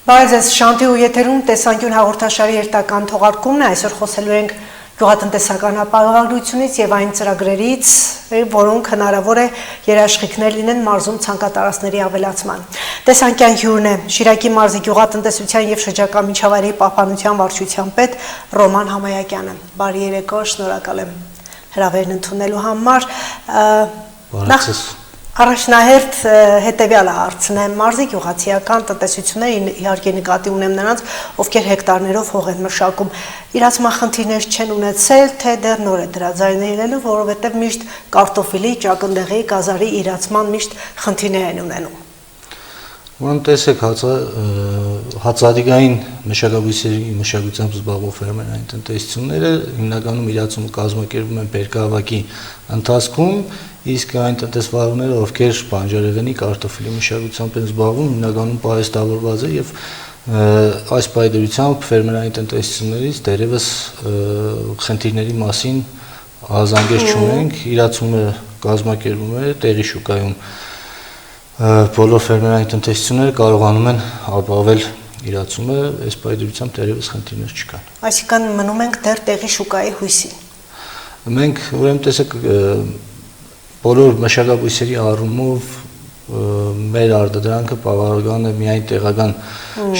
Բայց այս շանթի ու եթերում տեսանկյուն հաղորդաշարի երթական թողարկումն է, այսօր խոսելու ենք գյուղատնտեսական ապահովագրությունից եւ այն ծրագրերից, որոնք հնարավոր է երաշխիքներ լինեն մարզում ցանկատարածների ավելացման։ Տեսանկյան հյուրն է Շիրակի մարզի գյուղատնտեսության եւ շրջակա միջավայրի պահպանության վարչության պետ Ռոման Համայակյանը։ Բարի երեկո, շնորհակալ եմ հրավերն ընդունելու համար։ Առաջնահերթ հետևյալը հարցնեմ, մարզի գյուղացիական տնտեսությունները իհարկե նկատի ունեմ նրանց, ովքեր հեկտարներով հող են մշակում, իրացման խնդիրներ չեն ունեցել, թե դեռ նոր է դրա ձայնելելու, որովհետև միշտ կարտոֆիլի, ճակնդեղի, գազարի իրացման միշտ խնդիրներ են ունենում։ Ուրեմն տեսեք, հացադիգային մշակաբույսերի մշակությամբ զբաղվող ֆերմերային տնտեսությունները հիմնականում իրացումը կազմակերպում են բերքահավաքի ընթացքում, իսկ այն տնտեսվարողները, ովքեր բանջարեղենի, կարտոֆիլի մշակությամբ են զբաղվում, հիմնականում պահեստավորված է եւ այս պայմանությամբ ֆերմերային տնտեսություններից դերևս խնդիրների մասին ազանգեր չունենք, իրացումը կազմակերպում է տեղի շուկայում բոլոր ֆերմերային տնտեսությունները կարողանում են ապահովել իրացումը, այս պայմանությամբ դերևս խնդիրներ չկան։ Այսինքն մնում ենք դեռ տեղի շուկայի հույսին։ Մենք ուրեմն տեսեք բոլոր մշակաբույսերի առումով մեր արտադրանքը բավական է միայն տեղական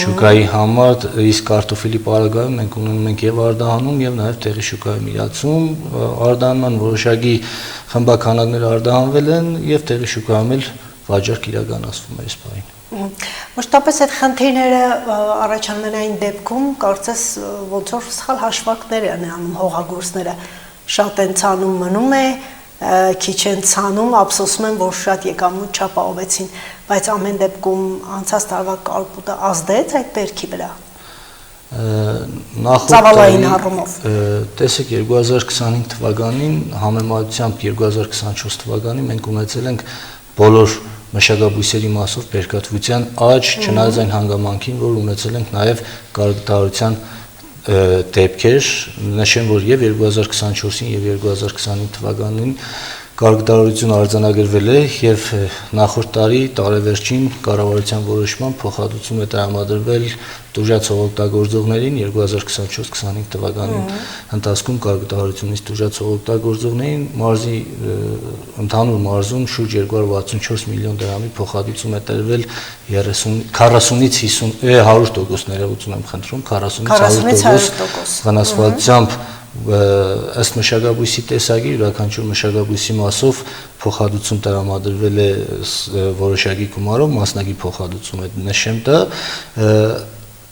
շուկայի համար, իսկ կարտոֆիլի պարագայում մենք ունենում ենք եւ արտահանում եւ նաեւ տեղի շուկայում իրացում, արտահանման որոշակի խմբաքանակներ արտահանվել են եւ տեղի շուկայում էլ վաճառք իրականացվում է այս պահին։ Մշտապես այդ խնդիրները առաջանում են այն դեպքում, կարծես ոնց որ սխալ հաշվարկներ են անում հողագործները, շատ են ցանում մնում է, քիչ են ցանում, ափսոսում են, որ շատ եկամուտ չապահովեցին, բայց ամեն դեպքում անցած տարվա կարկուտը ազդեց այդ բերքի վրա։ Ծավալային առումով։ Տեսեք 2025 թվականին համեմատությամբ 2024 թվականին մենք ունեցել ենք բոլոր մշակաբույսերի մասով բերքատվության աճ, չնայած այն հանգամանքին, որ ունեցել ենք նաև կարգտահարության դեպքեր, նշեմ, որ եւ 2024-ին եւ 2025 թվականին կարգտահարություն արձանագրվել է եւ նախորդ տարի տարեվերջին կառավարության որոշմամբ փոխհատուցում է տրամադրվել տուժած օգտագործողներին 2024-25 թվականի ընթացքում կարգտահարությունից տուժած օգտագործողներին մարզի ընդհանուր մարզում շուրջ 264 միլիոն դրամի փոխհատուցում է տրվել 40-ից 100% ներողություն եմ խնդրում 40-ից 100% վնասվածությամբ ըստ մշակաբույսի տեսակի յուրաքանչյուր մշակաբույսի մասով փոխհատուցում տրամադրվել է որոշակի գումարով մասնակի փոխհատուցում է նշեմ դա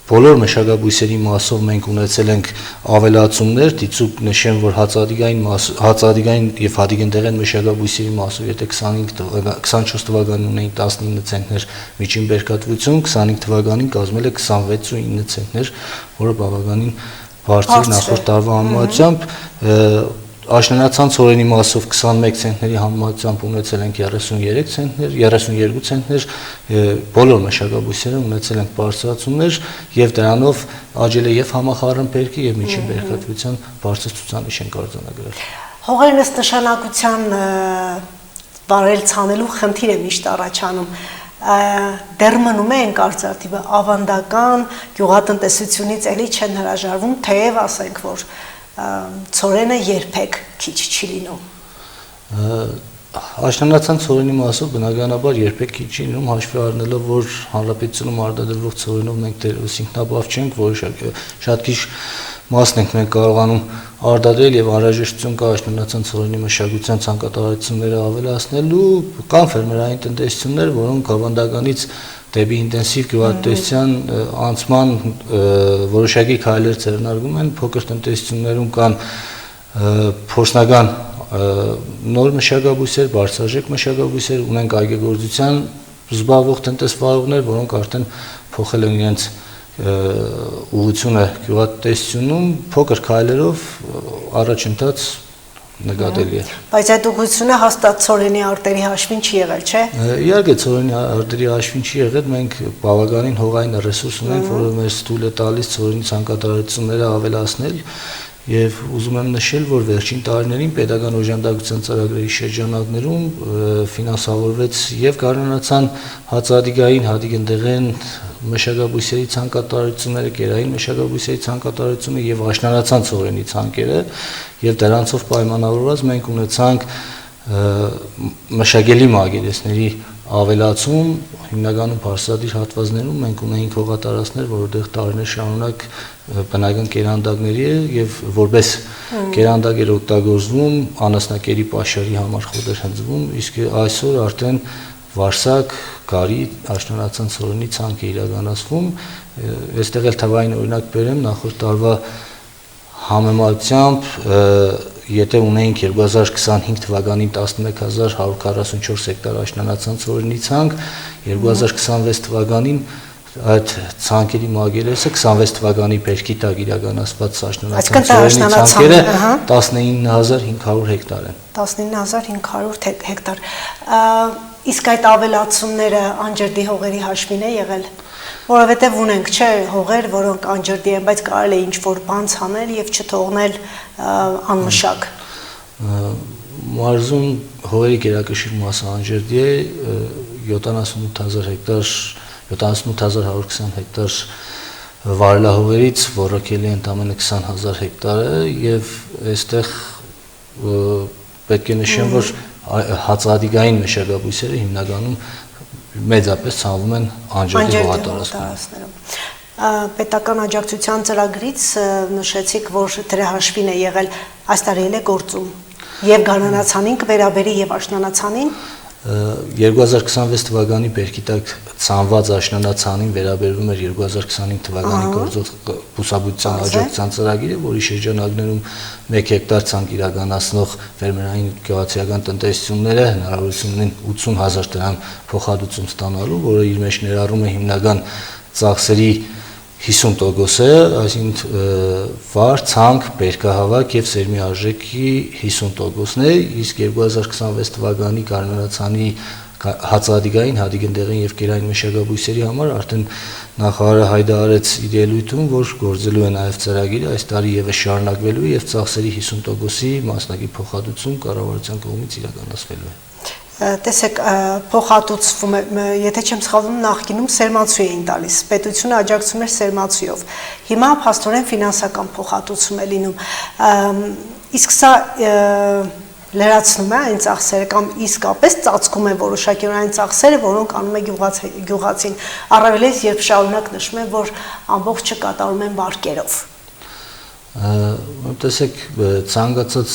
բոլոր մշակաբույսերի մասով մենք ունեցել ենք ավելացումներ, դիցուկ նշեմ, որ հացադիգային եւ հադիգենտեղեն մշակաբույսերի մասով եթե 24 թվականին ունեինք 19 ցենտներ միջին բերքատվություն, 25 թվականին կազմել է 26.9 ցենտներ, որը բավականին բարձր նախորդ տարվա համեմատությամբ աշնանացան ցորենի մասով 21 ցենտների համեմատությամբ ունեցել ենք 33 ցենտներ, 32 ցենտներ, բոլոր մշակաբույսերը ունեցել ենք բարձրացումներ եւ դրանով աճել է եւ համախառն բերքի եւ միջին բերքատվության բարձր ցուցանիշ են արձանագրել։ Հողերն ըստ նշանակության վարել ցանելու խնդիր է միշտ առաջանում։ Դեռ մնում է կարծրատիպը ավանդական գյուղատնտեսությունից էլի չեն հրաժարվում, թեև ասենք որ ցորենը երբեք քիչ չի լինում։ Աշնանացան ցորենի մասով բնականաբար երբեք քիչ չի լինում, հաշվի առնելով որ հանրապետությունում արտադրվող ցորենով մենք դերևս ինքնաբավ չենք, որոշակի շատ քիչ մասն ենք մենք կարողանում արտադրել եւ անհրաժեշտություն կա աշնանացան ցորենի մշակության ցանկատարությունները ավելացնելու, կան ֆերմերային տնտեսություններ, որոնք ավանդականից դեպի ինտենսիվ գյուղատնտեսության անցման որոշակի քայլեր ձեռնարկում են, փոքր տնտեսություններում կան փորձնական նոր մշակաբույսեր, բարձրաժեք մշակաբույսեր, ունենք այգեգործության զբաղվող տնտեսվարողներ, որոնք արդեն փոխել են իրենց ուղղությունը գյուղատնտեսությունում փոքր քայլերով առաջընթաց նկատելի է։ Բայց այդ ուղղությունը հաստատ ցորենի արտերի հաշվին չի եղել, չէ՞։ Իհարկե ցորենի արտերի հաշվին չի եղել, մենք բավականին հողային ռեսուրս ունենք, որը մեզ թույլ է տալիս ցորենի ցանկատարությունները ավելացնել Եվ ուզում եմ նշել, որ վերջին տարիներին պետական օժանդակության ծրագրերի շրջանակներում ֆինանսավորվեց եւ գարնանացան հացադիգային, հադիգնդեղեն մշակաբույսերի ցանկատարությունները, կերային մշակաբույսերի ցանկատարությունը եւ աշնանացան ծորենի ցանկերը եւ դրանցով պայմանավորված մենք ունեցանք մշակելի մագերեսների ավելացում հիմնականում փարսադիր հատվածներում մենք ունեինք հողատարածքներ, որտեղ տարիներ շարունակ բնական կերանդակների եւ որպես կերանդակ էր օգտագործվում անասնակերի պաշարի համար խոտ էր հնձվում, իսկ այսօր արդեն վարսակ, գարի, աշնանացան ծորենի ցանկ է իրականացվում, այստեղ էլ թվային օրինակ բերեմ նախորդ տարվա համեմատությամբ եթե ունեինք 2025 թվականին 11144 հեկտար աշնանացան ծորենի ցանկ, 2026 թվականին այդ ցանկերի մագերեսը 26 թվականի բերքի տակ իրականացված աշնանացան ծորենի ցանկերը 19500 հեկտար են։ 19500 հեկտար։ Իսկ այդ ավելացումները անջրդի հողերի հաշվին է եղել։ Որովհետև ունենք, չէ, հողեր, որոնք անջրդի են, բայց կարելի է ինչ-որ բան ցանել եւ չթողնել անմշակ։ Մարզում հողերի գերակշիռ մասը անջրդի է, 78000 հեկտար, 78120 հեկտար վարելահողերից ոռոգելի է ընդամենը 20000 հեկտարը եւ այստեղ պետք է նշեմ, որ հացադիգային մշակաբույսերը հիմնականում մեծապես ցանվում են անջրդի հողատարածքներում։ Պետական աջակցության ծրագրից նշեցիք, որ դրա հաշվին է եղել, այս տարի է գործում եւ գարնանացանին կվերաբերի եւ աշնանացանին 2026 թվականի բերքի տակ ցանված աշնանացանին վերաբերվում էր 2025 թվականի գործող բուսաբուծության աջակցության ծրագիրը, որի շրջանակներում 1 հեկտար ցանկ իրականացնող ֆերմերային գյուղացիական տնտեսությունները հնարավորություն ունեն 80000 դրամ փոխհատուցում ստանալու, որը իր մեջ ներառում է հիմնական ծախսերի 50%-ը, այսինքն վար, ցանկ, բերքահավաք եւ սերմի արժեքի 50%-ն է, իսկ 2026 թվականի գարնանացանի հացադիգային, հադիգնդեղեն եւ կերային մշակաբույսերի համար արդեն նախարարը հայտարարեց իր ելույթում, որ գործելու է նաեւ ծրագիրը, այս տարի եւս շարունակվելու եւ ծախսերի 50%-ի մասնակի փոխհատուցում կառավարության կողմից իրականացվելու է։ Տեսեք, փոխհատուցվում է, եթե չեմ սխալվում, նախկինում սերմացու էին տալիս, պետությունը աջակցում էր սերմացուով։ Հիմա փաստորեն ֆինանսական փոխհատուցում է լինում։ Իսկ սա լրացնում է այն ծախսերը կամ իսկապես ծածկում է որոշակի այն ծախսերը, որոնք անում է գյուղացին։ Առավելից երբ շարունակ նշում են, որ ամբողջը կատարում են վարկերով։ Տեսեք, ցանկացած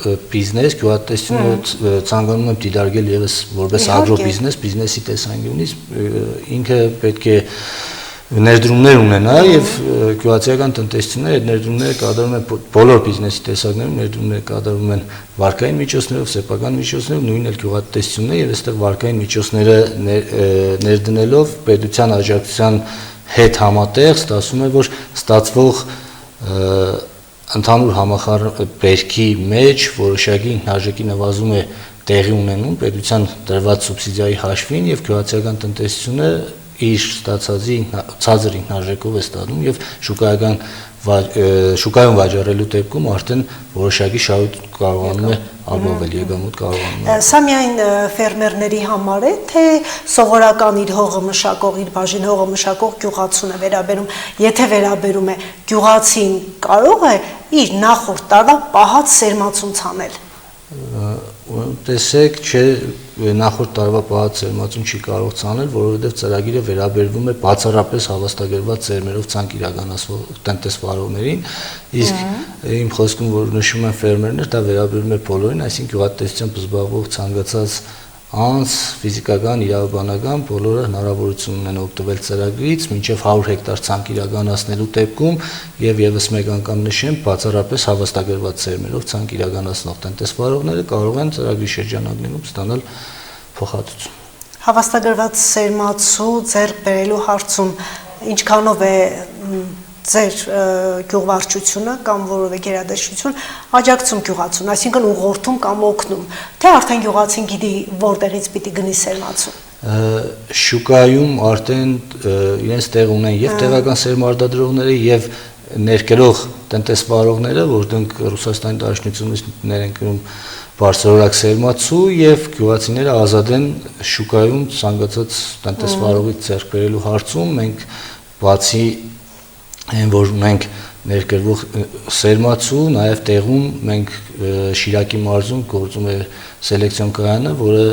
բիզնես, գյուղատնտեսությունը ցանկանում եմ դիտարկել եւս որպես ագրոբիզնես, բիզնեսի տեսանկյունից ինքը պետք է ներդրումներ ունենա եւ գյուղացիական տնտեսությունները այդ ներդրումները կատարում են բոլոր բիզնեսի տեսակներում, ներդրումները կատարում են վարկային միջոցներով, սեփական միջոցներով, նույնն էլ գյուղատնտեսությունն է եւ այստեղ վարկային միջոցները ներդնելով պետության աջակցության հետ համատեղ ստացվում է, որ ստացվող ընդհանուր համախառնվերքի մեջ որոշակի ինքնարժեքի նվազում է տեղի ունենում պետության տրված սուբսիդիայի հաշվին եւ գյուղացիական տնտեսությունը իր ստացածի ցածր ինքնարժեքով է ստանում եւ շուկայում վաճառելու դեպքում արդեն որոշակի շահույթ կարողանում է ապահովել, եկամուտ կարողանում է։ Սա միայն ֆերմերների համար է, թե սովորական իր հողը մշակող, իր բաժին հողը մշակող գյուղացուն է վերաբերում, եթե վերաբերում է գյուղացին կարող է իր նախորդ տարվա պահած սերմացուն ցանել։ Տեսեք, չէ, նախորդ տարվա պահած սերմացուն չի կարող ցանել, որովհետև ծրագիրը վերաբերվում է բացառապես հավաստագրված սերմերով ցանկ իրականացվող տնտեսվարողներին, իսկ իմ խոսքում որ նշում են ֆերմերներ, դա վերաբերվում է բոլորին, այսինքն գյուղատնտեսությամբ զբաղվող ցանկացած անձ, ֆիզիկական, իրավաբանական բոլորը հնարավորություն ունեն օգտվել ծրագրից մինչև 100 հեկտար ցանկ իրականացնելու դեպքում եւ եւս մեկ անգամ նշեմ, բացառապես հավաստագրված սերմերով ցանկ իրականացնող տնտեսվարողները կարող են ծրագրի շրջանակներում ստանալ փոխհատուցում։ Հավաստագրված սերմացու ձեռք բերելու հարցում ինչքանով է ձեր գյուղվարչությունը կամ որևէ գերադասություն աջակցում գյուղացուն, այսինքն ուղղորդում կամ օգնում, թե արդեն գյուղացին գիտի որտեղից պիտի գնի սերմացու։ Շուկայում արդեն իրենց տեղ ունեն եւ տեղական սերմարտադրողները եւ ներկերող տնտեսվարողները, որոնք Ռուսաստանի Դաշնությունից են կրում բարձրորակ սերմացու եւ գյուղացիները ազատ են շուկայում ցանկացած տնտեսվարողից ձեռք բերելու հարցում մենք բացի այն որ մենք ներկերվող սերմացու նաեւ տեղում մենք Շիրակի մարզում գործում է սելեկցիոն կայանը, որը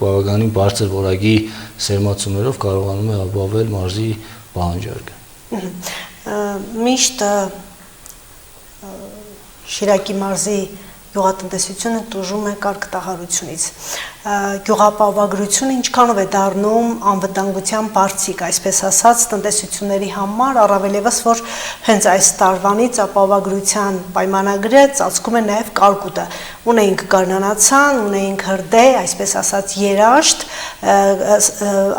բավականին բարձր որակի սերմացուներով կարողանում է ապահովել մարզի պահանջարկը։ Միշտ Շիրակի մարզի գյուղատնտեսությունը տուժում է կարգտահարությունից։ Գյուղապահովագրությունը ինչքանով է դառնում անվտանգության բարձիկ, այսպես ասած, տնտեսությունների համար, առավելևս որ հենց այս տարվանից ապահովագրության պայմանագրը ծածկում է նաև կարկուտը։ Ունեինք գարնանացան, ունեինք հրդե, այսպես ասած, երաշտ,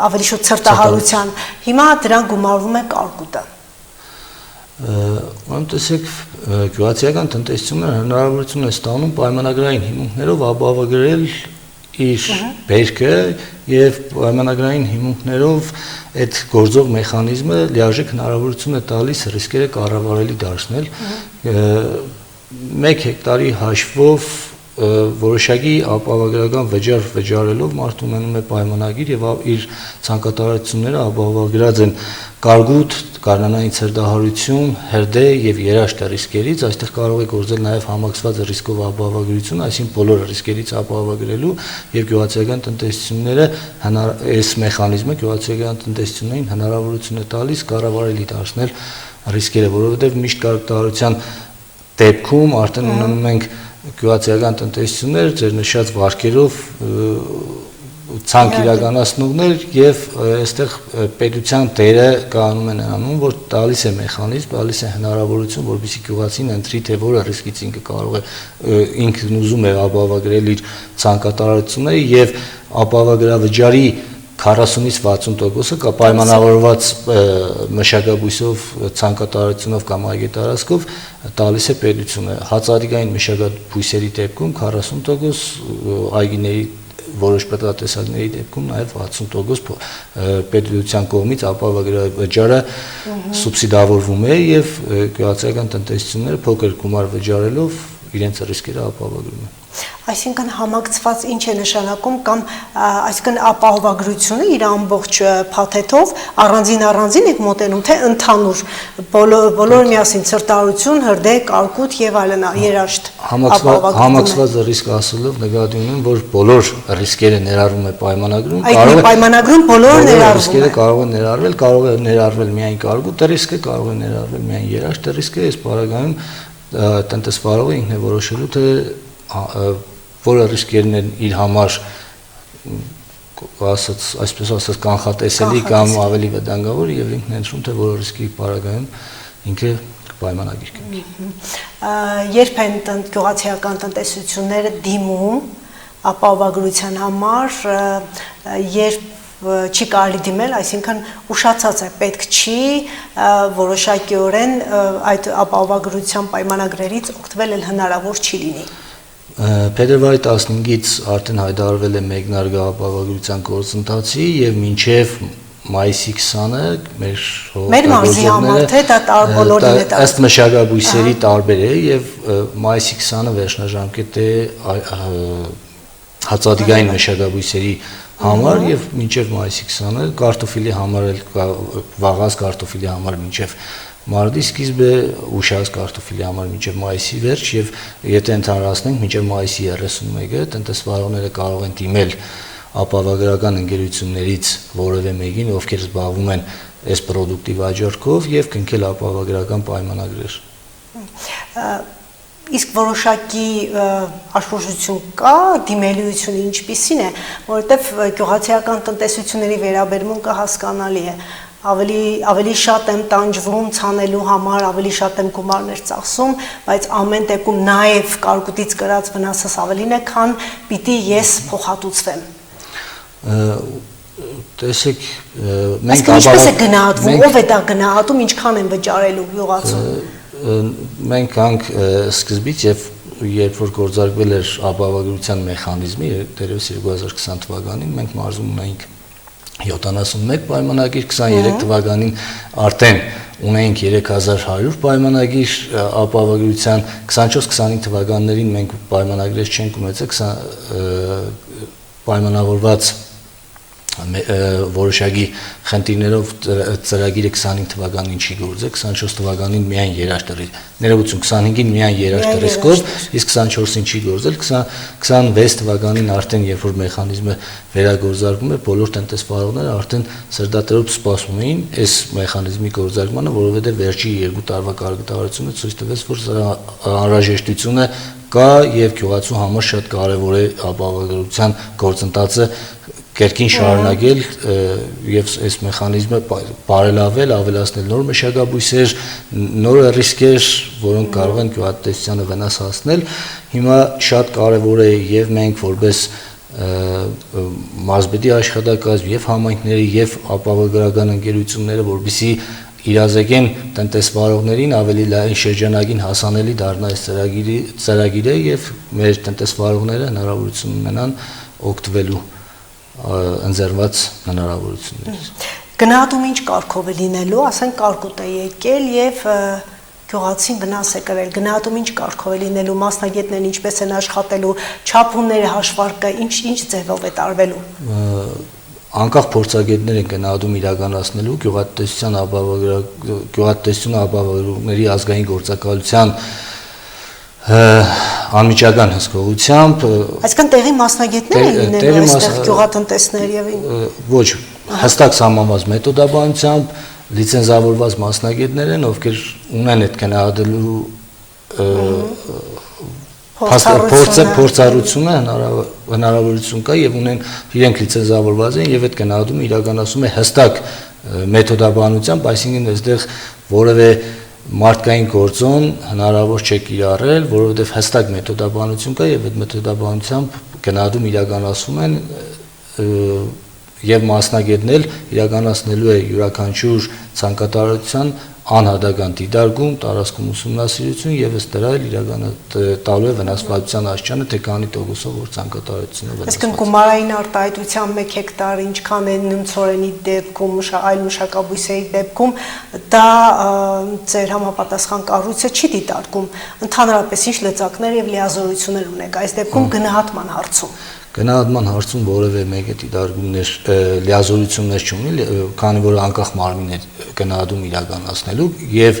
ավելի շուտ ցրտահարության։ Հիմա դրան գումարվում է կարկուտը։ Ուրեմն տեսեք, գյուղացիական տնտեսությունը հնարավորություն է ստանում պայմանագրային հիմունքներով ապահովագրել իր բերքը եւ պայմանագրային հիմունքներով այդ գործող մեխանիզմը լիարժեք հնարավորություն է տալիս ռիսկերը կառավարելի դարձնել։ 1 հեկտարի հաշվով որոշակի ապահովագրական վճար վճարելով մարդը ունենում է պայմանագիր եւ իր ցանկատարությունները ապահովագրած են կարգուտ, գարնանային ցրտահարություն, հրդե եւ երաշտ ռիսկերից, այստեղ կարող է գործել նաեւ համակցված ռիսկով ապահովագրություն, այսինքն բոլոր ռիսկերից ապահովագրելու եւ գյուղացիական տնտեսությունները այս մեխանիզմը գյուղացիական տնտեսություններին հնարավորություն է տալիս կառավարելի դարձնել ռիսկերը, որովհետեւ միշտ կարգտահարության դեպքում արդեն ունենում ենք գյուղացիական տնտեսություններ ձեր նշած վարկերով ցանկ իրականացնողներ եւ այստեղ պետության դերը կանոնում են անում, որ տալիս է մեխանիզմ, տալիս է հնարավորություն, որպեսզի գյուղացին ընտրի թե որը ռիսկից ինքը կարող է ինքն ուզում է ապահովագրել իր ցանկատարությունները եւ ապահովագրավճարի 40-ից 60%-ը կա պայմանավորված մշակաբույսով ցանկատարությունով կամ այգետարածքով տալիս է պետությունը։ Հացադիկային մշակաբույսերի դեպքում 40%, այգիների որոշ պետատեսակների դեպքում նաև 60% պետության կողմից ապահովագրավճարը սուբսիդավորվում է եւ գյուղացիական տնտեսությունները փոքր գումար վճարելով իրենց ռիսկերը ապահովագրում են։ Այսինքն համակցված ինչ է նշանակում կամ այսինքն ապահովագրությունը իր ամբողջ փաթեթով առանձին եք մոտենում թե ընդհանուր բոլոր միասին ցրտահարություն, հրդե, կարկուտ եւ այլն երաշտ համակցված ռիսկ ասելով նկատի ունեմ որ բոլոր ռիսկերը ներառվում է պայմանագրում, կարող է պայմանագրում բոլոր ռիսկերը կարող են ներառվել, կարող է ներառվել միայն կարկուտ ռիսկը, կարող է ներառվել միայն երաշտ ռիսկը, այս բaragայում տնտեսվարողը ինքն է որոշելու թե որը ռիսկերն են իր համար այսպես ասած կանխատեսելի կամ ավելի վտանգավոր եւ ինքն է ընտրում թե որը ռիսկի պարագայում ինքը պայմանագիր կնքի։ Երբ են գյուղացիական տնտեսությունները դիմում ապահովագրության համար, երբ չի կարելի դիմել, այսինքն ուշացած է, պետք չի որոշակիորեն այդ ապահովագրության պայմանագրերից օգտվել էլ հնարավոր չի լինի։ Փետրվարի 15-ից արդեն հայտարարվել է մեկնարկը ապահովագրության գործընթացի եւ մինչեւ մայիսի 20-ը մեր մարզի համար թե դա բոլորին է ըստ մշակաբույսերի տարբեր է եւ մայիսի 20-ը վերջնաժամկետ է հացադիկային մշակաբույսերի համար եւ մինչեւ մայիսի 20-ը կարտոֆիլի համար էլ վաղած կարտոֆիլի համար մինչեւ մարտի սկիզբը ուշած կարտոֆիլի համար մինչև մայիսի վերջ եւ եթե ընդհանրացնենք մինչև մայիսի 31-ը տնտեսվարողները կարող են դիմել ապահովագրական ընկերություններից որևէ մեկին, ովքեր զբաղվում են այս պրոդուկտի վաճառքով եւ կնքել ապահովագրական պայմանագրեր։ Իսկ որոշակի աշխուժություն կա, դիմելիությունը ինչպիսին է, որովհետեւ գյուղացիական տնտեսությունների վերաբերմունքը հասկանալի է։ Ավելի շատ եմ տանջվում ցանելու համար, ավելի շատ եմ գումարներ ծախսում, բայց ամեն դեպքում նաև կարկուտից կրած վնասս ավելին է, քան պիտի ես փոխհատուցվեմ։ Տեսեք, մենք ինչպես է գնահատվում, ով է դա գնահատում, ինչքան են վճարելու գյուղացուն։ Մենք անք սկզբից եւ երբ որ գործարկվել էր ապահովագրության մեխանիզմը, դերևս 2020 թվականին մենք մարզում ունեինք 71 պայմանագիր, 23 թվականին արդեն ունենք 3100 պայմանագիր ապահովագրության, 24-25 թվականներին մենք պայմանագրեր չենք ունեցել, պայմանավորված որոշակի խնդիրներով ծրագիրը 25 թվականին չի գործել, 24 թվականին միայն երաշտերի, ներողություն 25-ին միայն երաշտերից կողմ, իսկ 24-ին չի գործել, 26 թվականին արդեն երբ որ մեխանիզմը վերագործարկվում է, բոլոր տնտեսվարողները արդեն սրտատրոփ սպասում էին այս մեխանիզմի գործարկմանը, որովհետև վերջի 2 տարվա կարգավիճակությունը ցույց տվեց, որ սրա անհրաժեշտությունը կա եւ գյուղացու համար շատ կարեւոր է ապահովագրության գործընթացը կերկին շարունակել եւ այս մեխանիզմը բարելավել, ավելացնել նոր մշակաբույսեր, նոր ռիսկեր, որոնք կարող են գյուղատնտեսությանը վնաս հասնել։ Հիմա շատ կարեւոր է եւ մենք որպես մարզբեդի աշխատակազմ եւ համայնքների եւ ապահովագրական ընկերությունները, որպեսզի իրազեկեն տնտեսվարողներին ավելի լայն շրջանագին հասանելի դառնա այս ծրագիրը եւ մեր տնտեսվարողները հնարավորություն ունենան օգտվելու ընձեռված հնարավորություններից։ Գնահատում ինչ կարգով է լինելու, ասենք կարկուտ է եկել եւ գյուղացին վնաս է կրել, գնահատում ինչ կարգով է լինելու, մասնագետներն ինչպես են աշխատելու, չափումները, հաշվարկը ինչ ձևով է տարվելու։ Անկախ փորձագետներ են գնահատում իրականացնելու գյուղատնտեսությունը ապահովագրությունների ազգային գործակալության անմիջական հսկողությամբ, այսինքն տեղի մասնագետներ են լինելու այստեղ գյուղատնտեսներ եւ ոչ հստակ սահմանված մեթոդաբանությամբ լիցենզավորված մասնագետներ են, ովքեր ունեն այդ գնահատելու փորձառությունը հնարավորություն կա եւ ունեն իրենք լիցենզավորված են եւ այդ գնահատումը իրականացում է հստակ մեթոդաբանությամբ, այսինքն այստեղ որևէ մարդկային գործոն հնարավոր չէ կիրառել, որովհետև հստակ մեթոդաբանություն կա եւ այդ մեթոդաբանությամբ գնահատում իրականացում են եւ մասնագետնել իրականացնելու է յուրաքանչյուր ցանկատարության անհատական դիտարկում, տարածքում ուսումնասիրություն եւ ըստ դրա տալու է վնասվածության աստիճանը թե քանի տոկոսով որ ցանկատարությունը վնասված։ Այսինքն գումարային արտահայտության 1 հեկտար ինչքան է նյունցորենի դեպքում, այլ մշակաբույսերի դեպքում դա ձեր համապատասխան կառույցը չի դիտարկում։ Ընդհանրապես ինչ լծակներ եւ լիազորություններ ունեք այս դեպքում գնահատման հարցում։ Գնահատման հարցում որևէ մեկը դիտարկումներ լիազորություններ չունի, քանի որ անկախ մարմին է գնահատում իրականացնելու եւ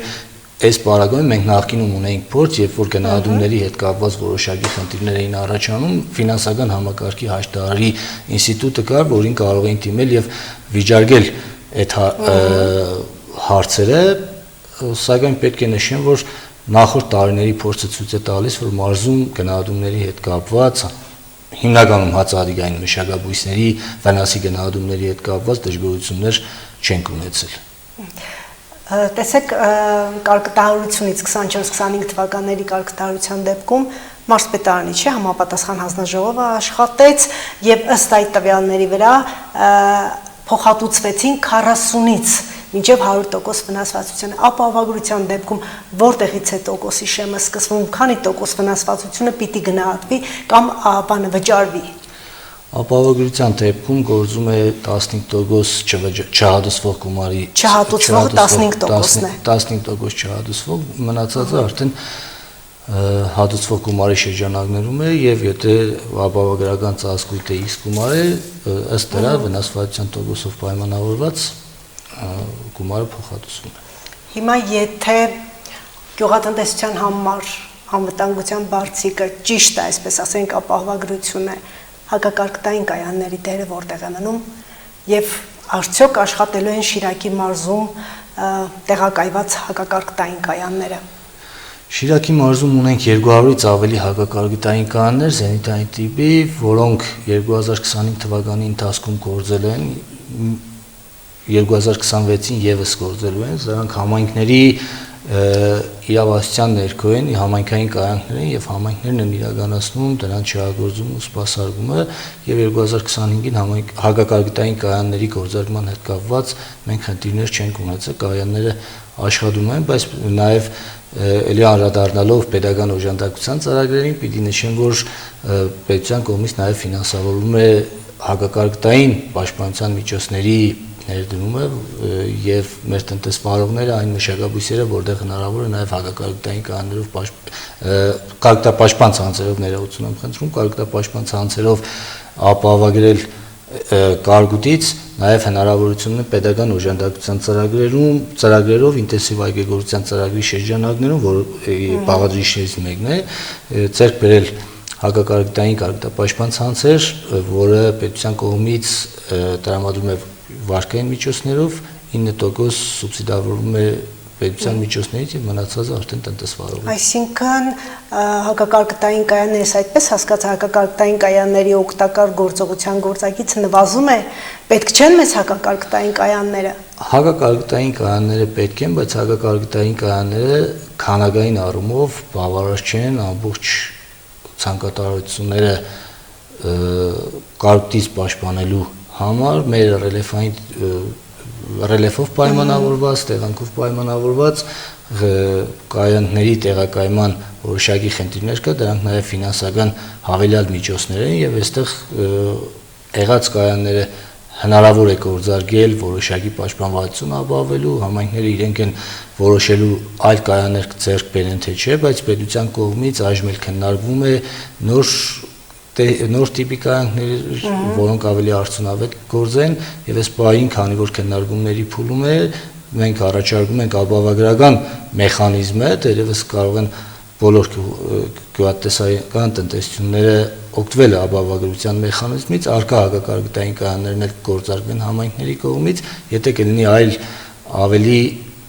այս պարագայում մենք նախկինում ունեինք փորձ, երբ որ գնահատումների հետ կապված որոշակի խնդիրներ էին առաջանում, ֆինանսական համակարգի հաշտարարի ինստիտուտը կար, որին կարող էին դիմել եւ վիճարկել այդ հարցերը, սակայն պետք է նշեմ, որ նախորդ տարիների փորձը ցույց է տալիս, որ մարզում գնահատումների հետ կապված հիմնականում հացահատիկային մշակաբույսների վնասի գնահատումների հետ կապված դժգոհություններ չենք ունեցել։ Տեսեք, կարգտահարությունից 24-25 թվականների կարգտահարության դեպքում մարզպետարանի չէ համապատասխան հանձնաժողովը աշխատեց եւ ըստ այդ տվյալների վրա փոխհատուցվեցին 40-ից մինչև 100% վնասվածություն, ապահովագրության դեպքում որտեղից է տոկոսի շեմը սկսվում, քանի տոկոս վնասվածությունը պիտի գնահատվի կամ բանը վճարվի։ Ապահովագրության դեպքում գործում է 15% չհատուցվող գումարի չհատուցվող 15%-ն է։ 15% չհատուցվող, մնացածը արդեն հատուցվող գումարի շրջանակներում է եւ եթե ապահովագրական ծածկույթը X գումար է, ըստ դրա վնասվածության տոկոսով պայմանավորված գումարը փոխհատուցվում է։ Հիմա եթե գյուղատնտեսության համար անվտանգության բարձիկը ճիշտ է, այսպես ասենք, ապահովագրությունը հակակարգտային կայանների դերը որտեղ է մնում եւ արդյոք աշխատելու են Շիրակի մարզում տեղակայված հակակարգտային կայանները։ Շիրակի մարզում ունենք 200-ից ավելի հակակարգտային կայաններ զենիտային տիպի, որոնք 2025 թվականի ընթացքում գործել են 2026-ին եւս գործելու են, սրանք համայնքների իրավասության ներքո են, համայնքային կայանքներ են եւ համայնքներն են իրականացնում դրանց շահագործումը ու սպասարկումը եւ 2025-ին հակակարգտային կայանների գործարկման հետ կապված մենք խնդիրներ չենք ունեցել, կայանները աշխատում են, բայց նաեւ էլի անդրադառնալով պետական օժանդակության ծրագրերին պիտի նշեմ, որ պետության կողմից նաեւ ֆինանսավորվում է հակակարգտային պաշտպանության միջոցների ներդրում է եւ մեր տնտեսվարողները այն մշակաբույսերը, որտեղ հնարավոր է նաեւ հակակարգտային կանոններով կարգապաշտպան ցանցերով ներողություն եմ խնդրում, կարգապաշտպան ցանցերով ապահովագրել կարգուտից նաև հնարավորություն ունի պետական օժանդակության ծրագրերով ինտենսիվ այգեգործության ծրագրի շրջանակներում, որ բաղադրիչներից մեկն է, ձեռք բերել հակակարգտային կարգապաշտպան ցանցեր, որը պետության կողմից տրամադրում է վարկային միջոցներով, 9% սուբսիդավորվում է պետության միջոցներից եւ մնացածը արդեն տնտեսվարողը։ Այսինքն հակակարգտային կայաններս այդպես հասկացա, հակակարգտային կայանների օգտակար գործողության գործակիցը նվազում է, պետք չեն մեզ հակակարգտային կայանները։ Հակակարգտային կայանները պետք են, բայց հակակարգտային կայանները քանակային առումով բավարար չեն ամբողջ ցանկատարությունները կարգտից պաշտպանելու համար, մեր ռելիեֆով պայմանավորված, տեղանքով պայմանավորված կայանների տեղակայման որոշակի խնդիրներ կա, դրանք նաև ֆինանսական հավելյալ միջոցներ են եւ այստեղ եղած կայանները հնարավոր է գործարկել որոշակի պաշտպանվածություն ապահովելու, համայնքները իրենք են որոշելու այլ կայաններ ձեռք բերեն թե չէ, բայց պետության կողմից այժմ էլ քննարկվում է նոր տիպի կայանքներ, որոնք ավելի արդյունավետ գործեն եւ այս պահին, քանի որ քննարկումների փուլում է, մենք առաջարկում ենք ապահովագրական մեխանիզմը, դերևս կարող են բոլոր գյուղատնտեսական տնտեսությունները օգտվել ապահովագրության մեխանիզմից, արկա հակակարգտային կայաններն էլ գործարկվեն համայնքների կողմից, եթե կլինի այլ ավելի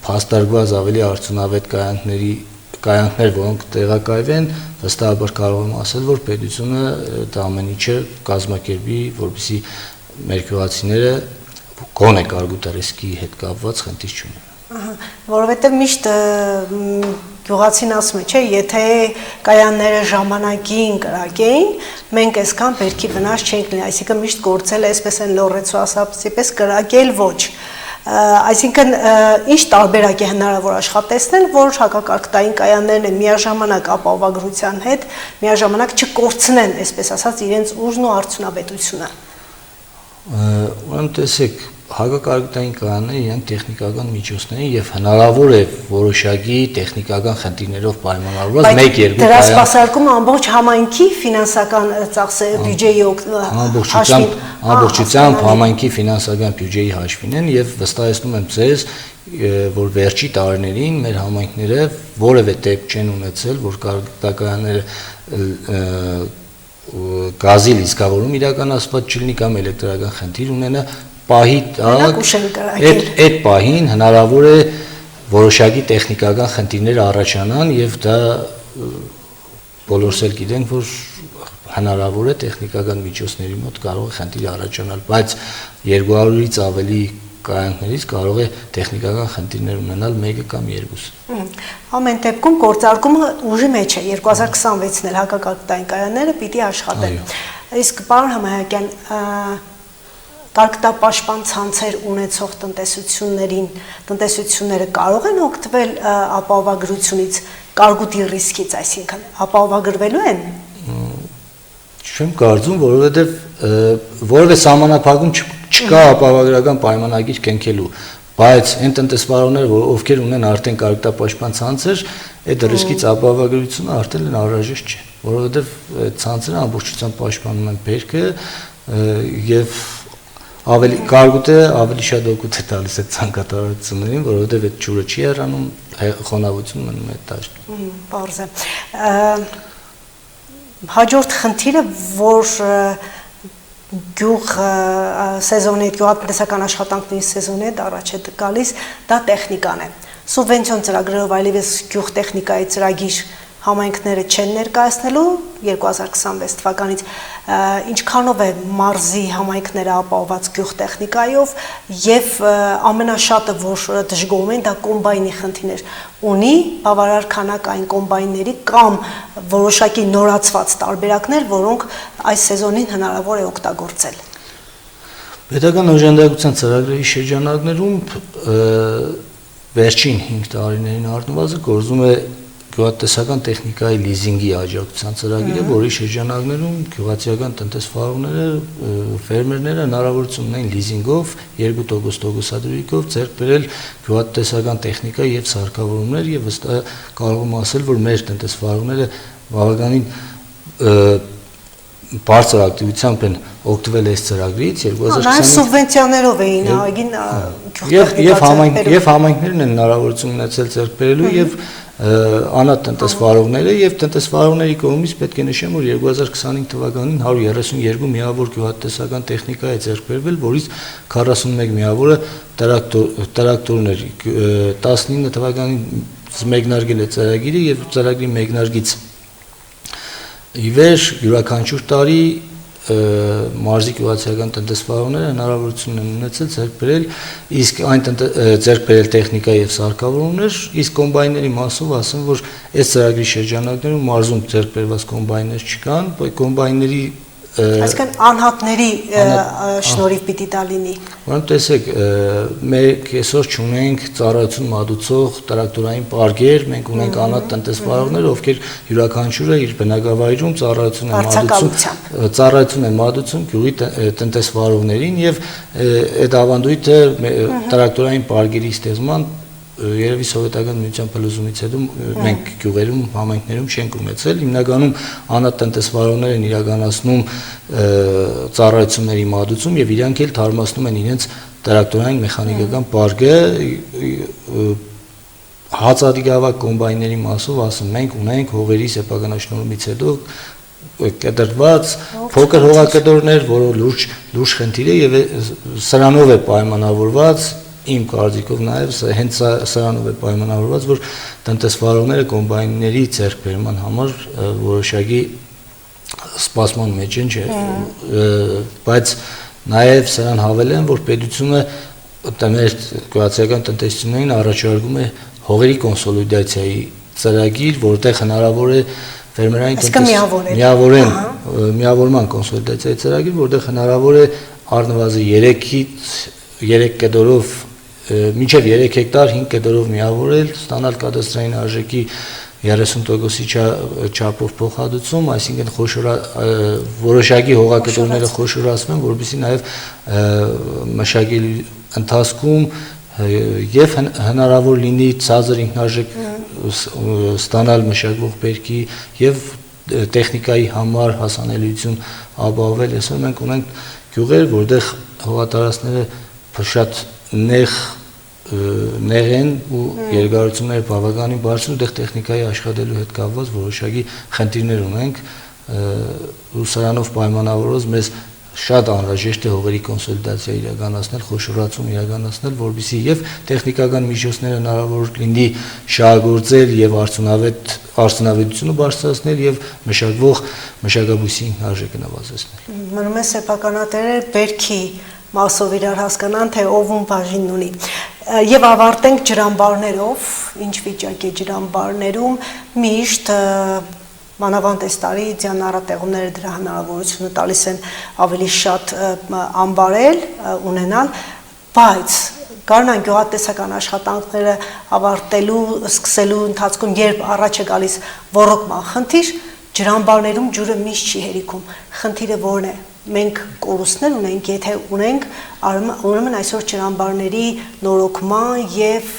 փաստարկված, ավելի արդյունավետ կայանքներ, որոնք տեղակայվեն, վստահաբար կարող եմ ասել, որ պետությունը դա ամեն ինչը կազմակերպի, որպեսզի մեր գյուղացիները գոնե կարգուտի ռիսկի հետ կապված խնդիր չունենան։ Որովհետև միշտ գյուղացին ասում է, չէ, եթե կայանները ժամանակին կրակեին, մենք այսքան բերքի վնաս չենք լինի, այսինքն միշտ գործել է, այսպես են լոռեցու ասածի պես կրակել ոչ։ Այսինքն ինչ տարբերակ է հնարավոր աշխատեցնել, որ հակակարգտային կայաններն միաժամանակ ապահովագրության հետ միաժամանակ չկորցնեն, այսպես ասած, իրենց ուժն ու արդյունավետությունը։ Ուրեմն տեսեք, հակակարգտային կայանները իրենք տեխնիկական միջոցներ են եւ հնարավոր է որոշակի տեխնիկական խնդիրներով պայմանավորված 1-2 դրա սպասարկումը ամբողջ համայնքի ֆինանսական ծախսերի բյուջեի ամբողջությամբ համայնքի ֆինանսական բյուջեի հաշվին են եւ վստահեցնում եմ ձեզ, որ վերջի տարիներին մեր համայնքները որևէ դեպք չեն ունեցել, որ կայանները գազի լիցքավորում իրականացված չլինի կամ էլեկտրական խնդիր ունենա, պահի այդ պահին հնարավոր է որոշակի տեխնիկական խնդիրներ առաջանան եւ դա բոլորս էլ գիտենք, որ հնարավոր է տեխնիկական միջոցների մոտ կարող է խնդիր առաջանալ, բայց 200-ից ավելի կայանքներից կարող է տեխնիկական խնդիրներ ունենալ 1 կամ 2։ Ամեն դեպքում գործարկումը ուժի մեջ է, 2026-ն էլ հակակարգտային կայանները պիտի աշխատեն։ Իսկ պարոն Համայակյան, կարգապաշտպան ցանցեր ունեցող տնտեսությունները կարող են օգտվել ապահովագրությունից, կարգուտի ռիսկից, այսինքն ապահովագրվելու են։ Չեմ կարծում, որովհետև որևէ սահմանափակում չկա ապահովագրական պայմանագիր կնքելու, բայց այն տնտեսվարողները, ովքեր ունեն արդեն կարգապաշտպան ցանցեր, այդ ռիսկից ապահովագրությունը արդեն անհրաժեշտ չէ, որովհետև ցանցերը ամբողջությամբ պաշտպանում են բերքը եւ ավելի կարգուտը ավելի շատ օգուտ է տալիս այդ ցանկատարություններին, որովհետև այդ ջուրը չի հեռանում, խոնավությունը մնում է դաշտում։ Պարզ է։ Հաջորդ խնդիրը, որ գյուղ սեզոնի, գյուղատնտեսական աշխատանքների սեզոնի հետ առաջ է գալիս, դա տեխնիկան է։ Սուբվենցիոն ծրագրերով այլևս գյուղ տեխնիկայի ծրագիր համայնքները չեն ներկայացնելու 2026 թվականից, ինչքանով է մարզի համայնքները ապահովված գյուղ տեխնիկայով եւ ամենաշատը, որ դժգոհում են, դա կոմբայնի խնդիրներ ունի, բավարար քանակ այն կոմբայնների կամ որոշակի նորացված տարբերակներ, որոնք այս սեզոնին հնարավոր է օգտագործել։ Պետական օժանդակության ծրագրերի շրջանակներում վերջին 5 տարիներին առնվազն գործում է գյուղատնտեսական տեխնիկայի լիզինգի աջակցության ծրագիրը, որի շրջանակներում գյուղացիական տնտեսվարողները, ֆերմերները հնարավորություն ունեն լիզինգով 2% տոկոսադրույքով ձեռք բերել գյուղատնտեսական տեխնիկա եւ սարքավորումներ եւ վստահ կարող եմ ասել, որ մեր տնտեսվարողները բավականին բարձր ակտիվությամբ են օգտվել այս ծրագրից 2020 Նաև սուբվենցիաներով էին ագին եւ համայնքներն են հնարավորություն ունեցել ձեռք բերելու եւ անատնտեսվարողները եւ տնտեսվարողների կողմից պետք է նշեմ, որ 2025 թվականին 132 միավոր գյուղատնտեսական տեխնիկա է ձեռք բերվել, որից 41 միավորը տրակտորներ, 19 թվականին մեկնարկել է ծրագիրը եւ ծրագրի մեկնարկից ի վեր յուրաքանչյուր տարի մարզի գյուղացիական տնտեսվարողները հնարավորություն են ունեցել ձեռք բերել իսկ այն ձեռք բերել տեխնիկա եւ սարքավորումներ, իսկ կոմբայների մասով ասեմ, որ այս ծրագրի շրջանակներում մարզում ձեռք բերված կոմբայներ չկան, կոմբայների այսինքն անհատների շնորհիվ պիտի դա լինի։ Ուրեմն տեսեք, մենք այսօր չունենք ծառայություն մատուցող տրակտորային պարկեր, մենք ունենք անհատ տնտեսվարողներ, ովքեր յուրաքանչյուրը իր բնակավայրում ծառայություն է մատուցում գյուղի տնտեսվարողներին եւ այդ ավանդույթը տրակտորային պարկերի ստեղծման երևի սովետական միության փլուզումից հետո մենք գյուղերում, համայնքներում չենք ունեցել, հիմնականում անատնտեսվարողներ են իրականացնում ծառայությունների մատուցում եւ իրանք էլ թարմացնում են իրենց տրակտորային մեխանիկական պարկը հացադիգավակ կոմբայների մասով ասում մենք ունենք հողերի սեփականաշնորհումից հետո կտրված փոքր հողակտորներ, որը լուրջ խնդիր է եւ սրանով է պայմանավորված իմ կարծիքով նաև հենց սրանով է պայմանավորված, որ տնտեսվարողները կոմբայնների ձեռքբերման համար որոշակի սպասման մեջ են, բայց նաև սրան հավելեմ, որ պետությունը մեր գյուղացիական տնտեսություններին առաջարկում է հողերի կոնսոլիդացիայի ծրագիր, որտեղ հնարավոր է ֆերմերային միավորման կոնսոլիդացիայի ծրագիր, որտեղ հնարավոր է առնվազն 3 կետորով մինչև 3 հեկտար 5 կետորով միավորել, ստանալ կադաստրային արժեքի 30%-ի չափով փոխհատուցում, այսինքն որոշակի հողակտորները խոշորացվեն, որովհետեւ նաև մշակելու ընթացքում եւ հնարավոր լինի ցածր ինքնարժեք ստանալ մշակվող բերքի եւ տեխնիկայի համար հասանելիություն ապահովել, այսօր մենք ունենք գյուղեր, որտեղ հողատարածքները շատ նեղ են ու երկարությունները բավականին բարձր ու դեղ տեխնիկայի աշխատելու հետ կապված որոշակի խնդիրներ ունենք ու սրանով պայմանավորված մեզ շատ անհրաժեշտ է հողերի կոնսոլիդացիա իրականացնել, խոշորացում իրականացնել, որպեսզի եւ տեխնիկական միջոցները հնարավոր լինի շահագործել եւ արդյունավետությունը բարձրացնել եւ մշակվող մշակաբույսի ինքնարժեքը նվազեցնել։ Մնում է սեփականատերը բերքի մասով իրար հասկանան, թե ով ում բաժինն ունի։ Եվ ավարտենք ջրամբարներով, ինչ վիճակ է ջրամբարներում, միշտ մանավանդ այս տարի ձյանառատեղումները դրա հնարավորությունը տալիս են ավելի շատ ամբարել, ունենալ, բայց Գարնան գյուղատնտեսական աշխատանքները ավարտելու, սկսելու ընթացքում, երբ առաջ է գալիս ոռոգման խնդիր, ջրամբարներում ջուրը միշտ չի հերիքում։ Խնդիրը որն է։ Մենք կորուստներ ունենք, եթե ունենք, ուրեմն այսօր ջրամբարների նորոգման եւ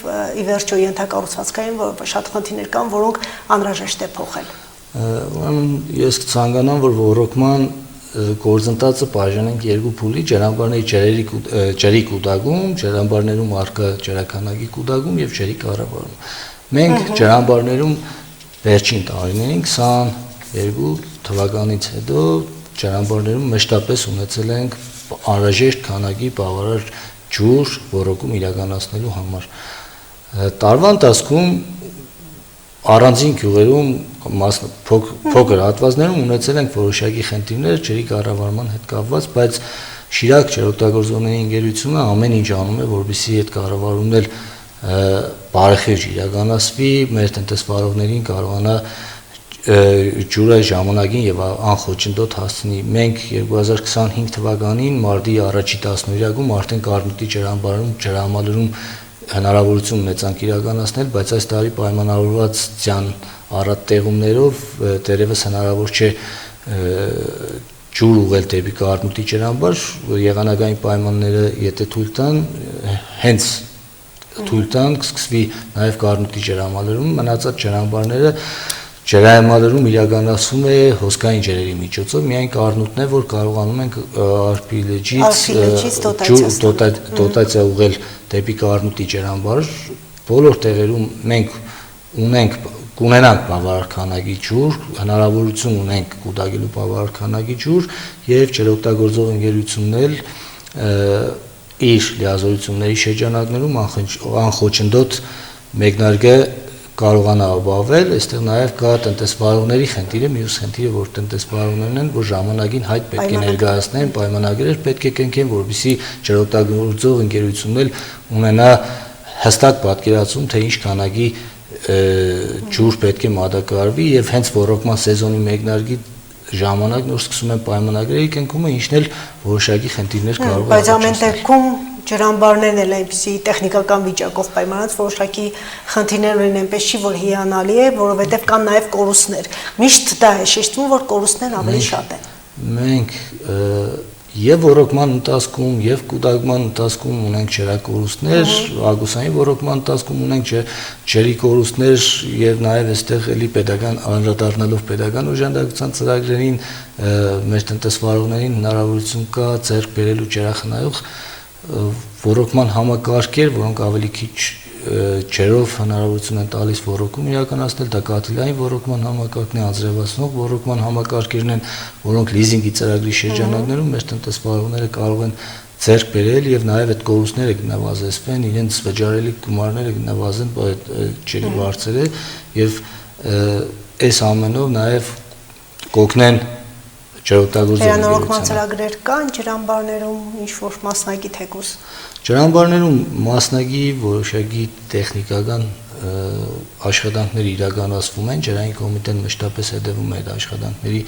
ի վերջո ենթակառուցվածքային շատ խնդիրներ կան, որոնք անհրաժեշտ է փոխել։ Ուրեմն ես կցանկանամ, որ ոռոգման գործընթացը բաժանենք երկու փուլի՝ ջրամբարների ջրի կուտակում, ջրամբարներում առկա ջրաքանակի կուտակում եւ ջրի կառավարում։ Մենք ջրամբարներում վերջին տարիներին 22 թվականից հետո ջրամբարներում մշտապես ունեցել ենք անհրաժեշտ քանակի բավարար ջուր ոռոգում իրականացնելու համար։ Տարվա ընթացքում առանձին գյուղերում փոքր հատվածներում ունեցել ենք որոշակի խնդիրներ ջրի կառավարման հետ կապված, բայց Շիրակ ջրօգտագործողների ընկերությունը ամեն ինչ անում է, որպեսզի այդ կառավարումն էլ բարեխիղճ իրականացվի, մեր տնտեսվարողներին կարողանա ջուրը ժամանակին եւ անխոչնդոտ հասցնի։ Մենք 2025 թվականին մարտի առաջի 10-օրյակում արդեն Կարմիտի ջրամբարում ջրահամալիրում հնարավորություն ունեցանք իրականացնել, բայց այս տարի պայմանավորված ձյան առատտեղումներով դերևս հնարավոր չէ ջուր ուղղել դեպի Կարմուտի ջրամբար, եղանակային պայմանները եթե թույլ տան, հենց թույլ տան կսկսվի նաև Կարմուտի ջրամալերում, մնացած ջրամբարները ջրամալերում իրականացվում է հոսքային ջրերի միջոցով, միայն Կարմուտն է, որ կարողանում ենք Արփի լճից դոտացիա ուղղել դեպի Կարմուտի ջրամբար, բոլոր տեղերում մենք կունենանք բավարար քանակի ջուր, հնարավորություն ունենք կուտակելու բավարար քանակի ջուր եւ ջրօգտագործող ընկերությունն էլ իր լիազորությունների շրջանակներում անխոչնդոտ մեկնարկը կարողանա ապահովել, այստեղ նաև կա տնտեսվարողների խնդիրը, մյուս խնդիրը, որ տնտեսվարողներն են, որ ժամանակին հայտ պետք է ներկայացնեն, պայմանագրեր պետք է կնքեն, որպեսզի ջրօգտագործող ընկերությունն էլ ունենա հստակ պատկերացում, թե ինչ քանակի ջուր պետք է մատակարարվի եւ հենց ռոռոկման սեզոնի մեկնարկի ժամանակ նոր սկսում են պայմանագրերի կնքումը, ինչն էլ որոշակի խնդիրներ կարող է բայց ամեն դեպքում ջրամբարներն էլ այնպեսի տեխնիկական վիճակով պայմանած որոշակի խնդիրներ ունեն, այնպես չի որ հիանալի է, որովհետեւ կան նաեւ կորուստներ։ Միշտ դա է շեշտվում, որ կորուստներն ավելի շատ են։ Մենք եւ ռոռոկման ընթացքում եւ կուտակման ընթացքում ունենք ջրակորուստներ, ագուսային ռոռոկման ընթացքում ունենք ջրի կորուստներ եւ նաեւ այստեղ էլի pedagogan անդրադառնալով pedagogan օժանդակության ծրագրերին մեր տնտեսվարողներին հնարավորություն կա ձեռք բերելու ջրախնայող ռոռոկման համակարգեր, որոնք ավելի քիչ ջրով հնարավորություն են տալիս ռոռոկում իրականացնել, դա կաթիլային ռոռոկման համակարգն է, անձրևացնող ռոռոկման համակարգերն են, որոնք լիզինգի ծրագրի շրջանակներում մեր տնտեսվարողները կարող են ձեռք բերել եւ նաեւ այդ կորուստները գնահատվեն, իրենց վճարելի գումարները գնահատվեն ջրի վարձերը եւ այս ամենով նաեւ կօգնեն ջրօգտագործողներին։ Վերանորոգման ծրագրեր կան ջրամբարներում, ինչ որ մասնակի թեկուզ։ Ջրամբարներում մասնակի որոշակի տեխնիկական աշխատանքներ իրականացվում են, ջրային կոմիտեն մշտապես հետևում է այդ աշխատանքների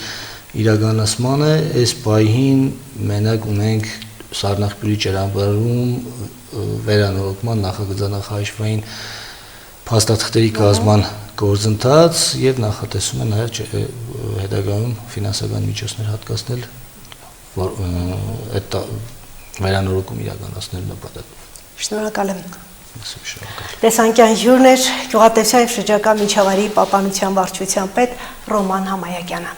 իրականացմանը, այս պահին մենակ ունենք Սառնախբյուրի ջրամբարում վերանորոգման նախագծանախաշվային փաստաթղթերի կազման գործընթաց եւ նախատեսում է նաեւ հետագայում ֆինանսական միջոցներ հատկացնել այդ վերանորոգում իրականացնելու նպատակով։ Շնորհակալ եմ։ Տեսանկյան հյուրն էր գյուղատնտեսության եւ շրջակա միջավայրի պահպանության վարչության պետ Ռոման Համայակյանը։